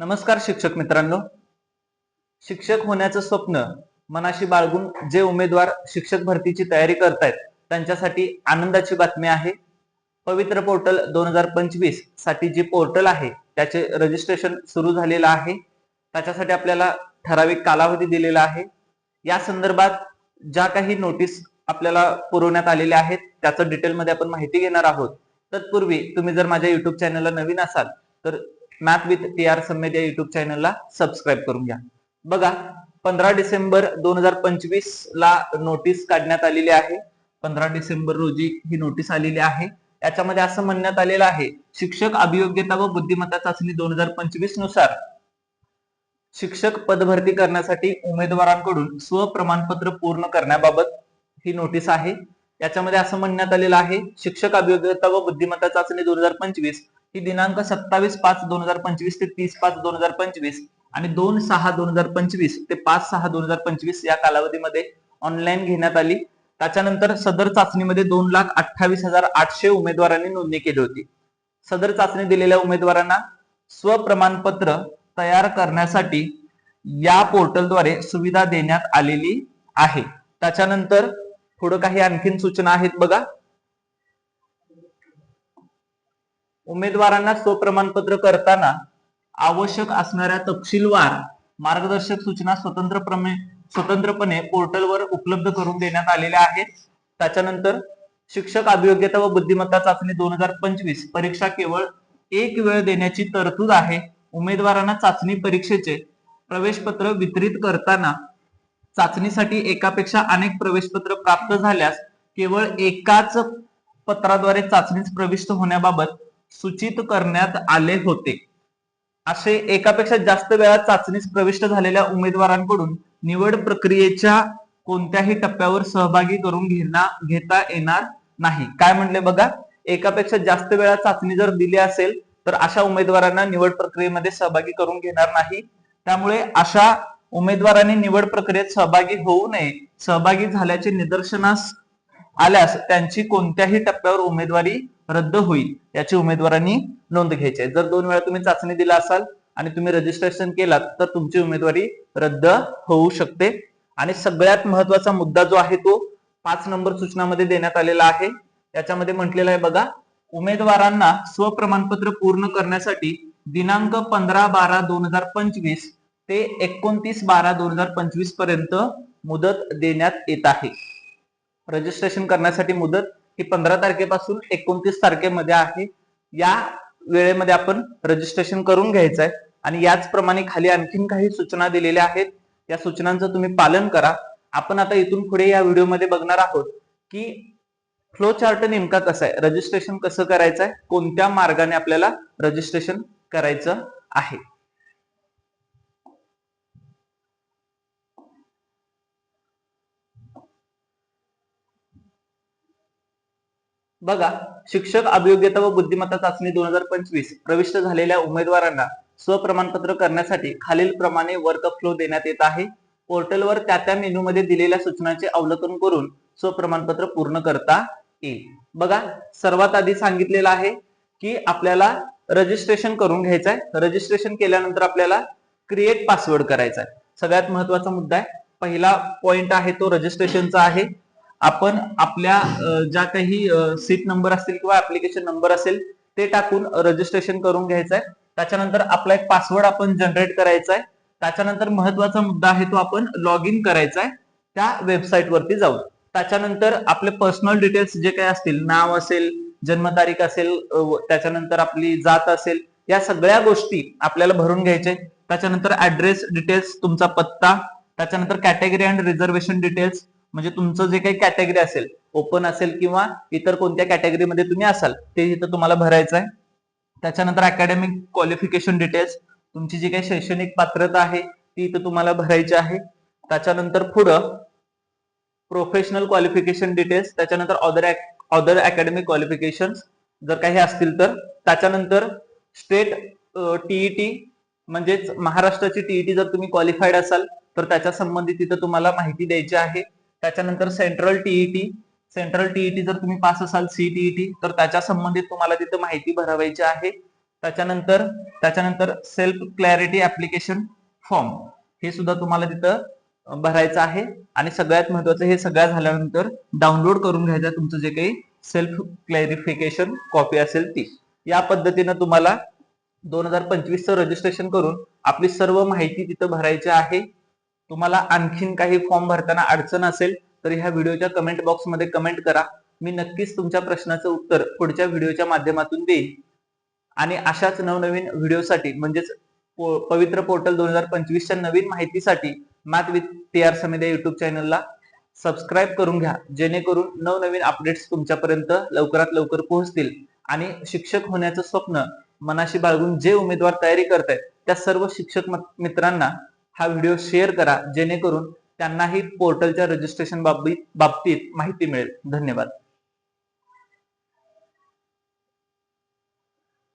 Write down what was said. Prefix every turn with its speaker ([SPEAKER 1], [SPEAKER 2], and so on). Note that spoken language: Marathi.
[SPEAKER 1] नमस्कार शिक्षक मित्रांनो. शिक्षक होण्याचं स्वप्न मनाशी बाळगून जे उमेदवार शिक्षक भरतीची तयारी करतायत त्यांच्यासाठी आनंदाची बातमी आहे. पवित्र पोर्टल 2025 साठी जे पोर्टल आहे त्याचे रजिस्ट्रेशन सुरू झालेलं आहे. त्याच्यासाठी आपल्याला ठराविक कालावधी दिलेला आहे. या संदर्भात ज्या काही नोटीस आपल्याला पुरवण्यात आलेल्या आहेत त्याचं डिटेलमध्ये आपण माहिती घेणार आहोत. तत्पूर्वी तुम्ही जर माझ्या युट्यूब चॅनलला नवीन असाल तर मॅथ विथ TR समेत या युट्यूब चॅनलला सबस्क्राईब करून घ्या. बघा, 15 डिसेंबर 2025 ला नोटीस काढण्यात आलेली आहे. 15 डिसेंबर रोजी ही नोटीस आलेली आहे. याच्यामध्ये असं म्हणण्यात आलेलं आहे, शिक्षक अभियोग्यता व बुद्धिमत्ता चाचणी 2025 नुसार शिक्षक पदभरती करण्यासाठी उमेदवारांकडून स्वप्रमाणपत्र पूर्ण करण्याबाबत ही नोटीस आहे. याच्यामध्ये असं म्हणण्यात आलेलं आहे, शिक्षक अभियोग्यता व बुद्धिमत्ता चाचणी 2025 ही दिनांक 27/5/2025 ते 30/5/2025 आणि 2/6/2025 ते 5/6/2025 या कालावधीमध्ये ऑनलाईन घेण्यात आली. त्याच्यानंतर सदर चाचणीमध्ये 2,28,800 उमेदवारांनी नोंदणी केली होती. सदर चाचणी दिलेल्या उमेदवारांना स्वप्रमाणपत्र तयार करण्यासाठी या पोर्टलद्वारे सुविधा देण्यात आलेली आहे. त्याच्यानंतर पुढे काही आणखीन सूचना आहेत. बघा, उमेदवारांना स्वप्रमाणपत्र करताना आवश्यक असणाऱ्या तपशीलवार मार्गदर्शक सूचना स्वतंत्रपणे पोर्टलवर उपलब्ध करून देण्यात आलेल्या आहेत. त्याच्यानंतर शिक्षक अभियोग्यता व बुद्धिमत्ता चाचणी 2025 परीक्षा केवळ एक वेळ देण्याची तरतूद आहे. उमेदवारांना चाचणी परीक्षेचे प्रवेशपत्र वितरित करताना चाचणीसाठी एकापेक्षा अनेक प्रवेशपत्र प्राप्त झाल्यास केवळ एकाच पत्राद्वारे चाचणीस प्रविष्ट होण्याबाबत सूचित करण्यात आले होते. असे एकापेक्षा जास्त वेळा चाचणीस प्रविष्ट झालेल्या उमेदवारांकडून निवड प्रक्रियेच्या कोणत्याही टप्प्यावर सहभागी करून घेता येणार नाही. काय म्हणले बघा, एकापेक्षा जास्त वेळा चाचणी जर दिली असेल तर अशा उमेदवारांना निवड प्रक्रियेमध्ये सहभागी करून घेणार नाही. त्यामुळे अशा उमेदवारांनी निवड प्रक्रियेत सहभागी होऊ नये. सहभागी झाल्याचे निदर्शनास आल्यास त्यांची कोणत्याही टप्प्यावर उमेदवारी रद्द होईल याची उमेदवारांनी नोंद घ्यायची आहे. जर 2 वेळा तुम्ही चाचणी दिला असाल आणि तुम्ही रजिस्ट्रेशन केलात तर तुमची उमेदवारी रद्द होऊ शकते. आणि सगळ्यात महत्वाचा मुद्दा जो आहे तो 5 नंबर सूचनामध्ये देण्यात आलेला आहे. याच्यामध्ये म्हटलेलं आहे बघा, उमेदवारांना स्वप्रमाणपत्र पूर्ण करण्यासाठी दिनांक 15/12/2025 ते 29/12/2025 पर्यंत मुदत देण्यात येत आहे. रजिस्ट्रेशन करण्यासाठी मुदत ही 15 तारखेपासून 29 तारखेमध्ये आहे. या वेळेमध्ये आपण रजिस्ट्रेशन करून घ्यायचं आहे. आणि याचप्रमाणे खाली आणखीन काही सूचना दिलेल्या आहेत. या सूचनांचं तुम्ही पालन करा. आपण आता इथून पुढे या व्हिडिओमध्ये बघणार आहोत की फ्लो चार्ट नेमका कसा आहे, रजिस्ट्रेशन कसं करायचं आहे, कोणत्या मार्गाने आपल्याला रजिस्ट्रेशन करायचं आहे. बघा, शिक्षक अभियोग्यता व बुद्धिमत्ता चाचणी 2025 प्रविष्ट झालेल्या उमेदवारांना स्वप्रमाणपत्र करण्यासाठी खालील प्रमाणे वर्क फ्लो देण्यात येत आहे. पोर्टलवर त्या मेनूमध्ये दिलेल्या सूचनांचे अवलोकन करून स्वप्रमाणपत्र पूर्ण करता येईल. बघा, सर्वात आधी सांगितलेलं आहे की आपल्याला रजिस्ट्रेशन करून घ्यायचं आहे. रजिस्ट्रेशन केल्यानंतर आपल्याला क्रिएट पासवर्ड करायचा आहे. सगळ्यात महत्वाचा मुद्दा आहे. पहिला पॉइंट आहे तो रजिस्ट्रेशनचा आहे. आपण आपल्या ज्या काही सीट नंबर असतील किंवा ऍप्लिकेशन नंबर असेल ते टाकून रजिस्ट्रेशन करून घ्यायचं आहे. त्याच्यानंतर आपला एक पासवर्ड आपण जनरेट करायचा आहे. त्याच्यानंतर महत्वाचा मुद्दा आहे तो आपण लॉग इन करायचा आहे त्या वेबसाईट वरती जाऊन. त्याच्यानंतर आपले पर्सनल डिटेल्स जे काही असतील, नाव असेल, जन्मतारीख असेल, त्याच्यानंतर आपली जात असेल, या सगळ्या गोष्टी आपल्याला भरून घ्यायचे. त्याच्यानंतर ऍड्रेस डिटेल्स, तुमचा पत्ता, त्याच्यानंतर कॅटेगरी अँड रिझर्वेशन डिटेल्स, म्हणजे तुमचं जे काही कॅटेगरी असेल, ओपन असेल किंवा इतर कोणत्या कॅटेगरीमध्ये तुम्ही असाल ते इथं तुम्हाला भरायचं आहे. त्याच्यानंतर अकॅडमिक क्वालिफिकेशन डिटेल्स, तुमची जी काही शैक्षणिक पात्रता आहे ती इथं तुम्हाला भरायची आहे. त्याच्यानंतर पुढं प्रोफेशनल क्वालिफिकेशन डिटेल्स, त्याच्यानंतर अदर अकॅडमिक क्वालिफिकेशन जर काही असतील तर. त्याच्यानंतर स्टेट टीईटी म्हणजेच महाराष्ट्राची टीईटी जर तुम्ही क्वालिफाईड असाल तर त्याच्या संबंधित इथं तुम्हाला माहिती द्यायची आहे. त्याच्यानंतर सेंट्रल टीईटी जर तुम्ही पास असाल, सीटीईटी, तर त्याच्या संबंधित तुम्हाला तिथं माहिती भरवायची आहे. त्याच्यानंतर सेल्फ क्लॅरिटी ऍप्लिकेशन फॉर्म हे सुद्धा तुम्हाला तिथं भरायचं आहे. आणि सगळ्यात महत्वाचं, हे सगळं झाल्यानंतर डाउनलोड करून घ्यायचं तुमचं जे काही सेल्फ क्लॅरिफिकेशन कॉपी असेल ती. या पद्धतीनं तुम्हाला 2025चं रजिस्ट्रेशन करून आपली सर्व माहिती तिथं भरायची आहे. तुम्हाला आणखीन काही फॉर्म भरताना अडचण असेल तर ह्या व्हिडिओच्या कमेंट बॉक्समध्ये कमेंट करा. मी नक्कीच तुमच्या प्रश्नाचं उत्तर पुढच्या व्हिडिओच्या माध्यमातून देईन. आणि अशाच नवनवीन व्हिडिओसाठी म्हणजेच पवित्र पोर्टल 2025च्या नवीन माहितीसाठी math with TR Sameer YouTube चॅनलला सबस्क्राईब करून घ्या, जेणेकरून नवनवीन अपडेट्स तुमच्यापर्यंत लवकरात लवकर पोहोचतील. आणि शिक्षक होण्याचं स्वप्न मनाशी बाळगून जे उमेदवार तयारी करतायत त्या सर्व शिक्षक मित्रांना हा व्हिडिओ शेअर करा, जेणेकरून त्यांनाही पोर्टलच्या रजिस्ट्रेशन बाबतीत माहिती मिळेल. धन्यवाद.